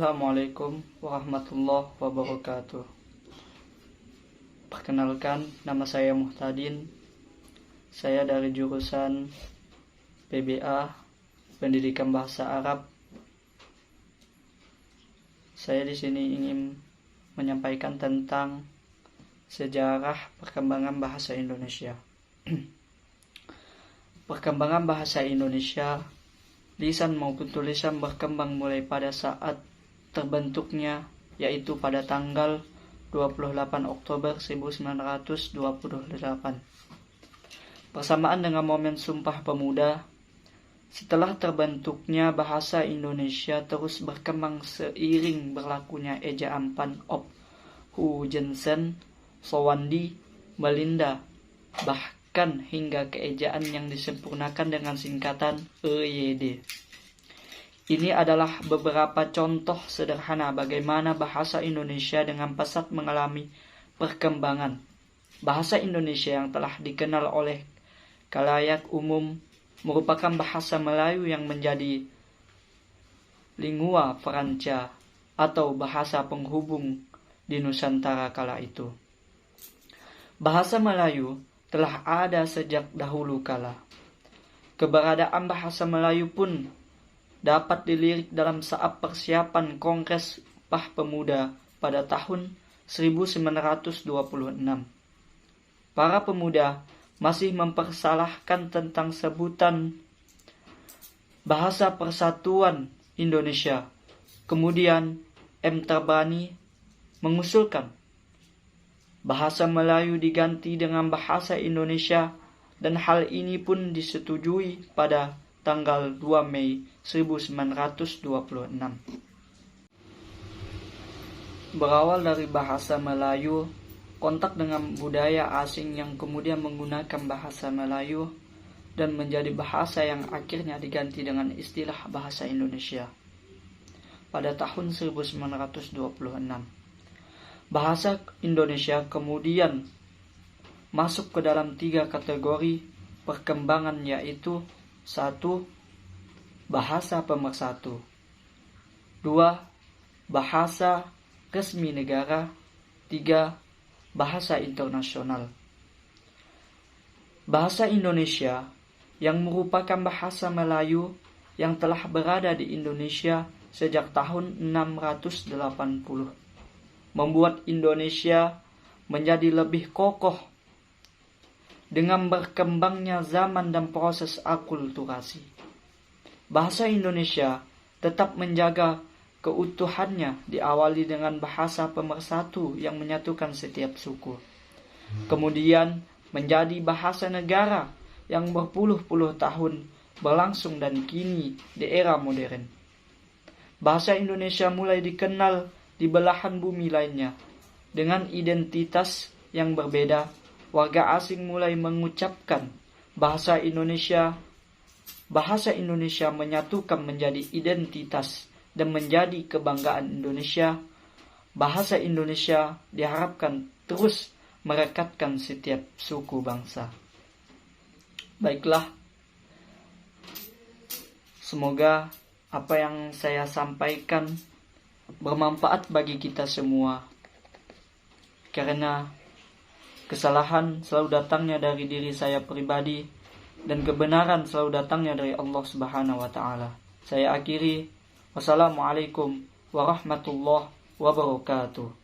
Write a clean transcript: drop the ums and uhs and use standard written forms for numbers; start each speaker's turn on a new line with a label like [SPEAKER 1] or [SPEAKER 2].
[SPEAKER 1] Assalamualaikum warahmatullahi wabarakatuh. Perkenalkan, nama saya Muhtadin. Saya dari jurusan PBA, Pendidikan Bahasa Arab. Saya di sini ingin menyampaikan tentang sejarah perkembangan bahasa Indonesia. Perkembangan bahasa Indonesia, lisan maupun tulisan berkembang mulai pada saat terbentuknya, yaitu pada tanggal 28 Oktober 1928. Bersamaan dengan momen Sumpah Pemuda, setelah terbentuknya bahasa Indonesia terus berkembang seiring berlakunya ejaan Pan Op, Hu Jensen, Sowandi, Melinda, bahkan hingga keejaan yang disempurnakan dengan singkatan EYD. Ini adalah beberapa contoh sederhana bagaimana bahasa Indonesia dengan pesat mengalami perkembangan. Bahasa Indonesia yang telah dikenal oleh khalayak umum merupakan bahasa Melayu yang menjadi lingua franca atau bahasa penghubung di Nusantara kala itu. Bahasa Melayu telah ada sejak dahulu kala. Keberadaan bahasa Melayu pun dapat dilirik dalam saat persiapan Kongres Sumpah Pemuda pada tahun 1926. Para pemuda masih mempersalahkan tentang sebutan Bahasa Persatuan Indonesia. Kemudian M. Tabrani mengusulkan bahasa Melayu diganti dengan bahasa Indonesia, dan hal ini pun disetujui pada tanggal 2 Mei 1926. Berawal dari bahasa Melayu, kontak dengan budaya asing yang kemudian menggunakan bahasa Melayu dan menjadi bahasa yang akhirnya diganti dengan istilah bahasa Indonesia pada tahun 1926. Bahasa Indonesia kemudian masuk ke dalam 3 kategori perkembangan, yaitu 1. Bahasa pemersatu. 2. Bahasa resmi negara. 3. Bahasa internasional. Bahasa Indonesia yang merupakan bahasa Melayu yang telah berada di Indonesia sejak tahun 680 membuat Indonesia menjadi lebih kokoh dengan berkembangnya zaman dan proses akulturasi. Bahasa Indonesia tetap menjaga keutuhannya, diawali dengan bahasa pemersatu yang menyatukan setiap suku. Kemudian menjadi bahasa negara yang berpuluh-puluh tahun berlangsung dan kini di era modern. Bahasa Indonesia mulai dikenal di belahan bumi lainnya dengan identitas yang berbeda. Warga asing mulai mengucapkan bahasa Indonesia. Bahasa Indonesia menyatukan menjadi identitas dan menjadi kebanggaan Indonesia. Bahasa Indonesia diharapkan terus merekatkan setiap suku bangsa. Baiklah, semoga apa yang saya sampaikan bermanfaat bagi kita semua, karena kesalahan selalu datangnya dari diri saya pribadi dan kebenaran selalu datangnya dari Allah Subhanahu wa taala. Saya akhiri, wassalamualaikum warahmatullahi wabarakatuh.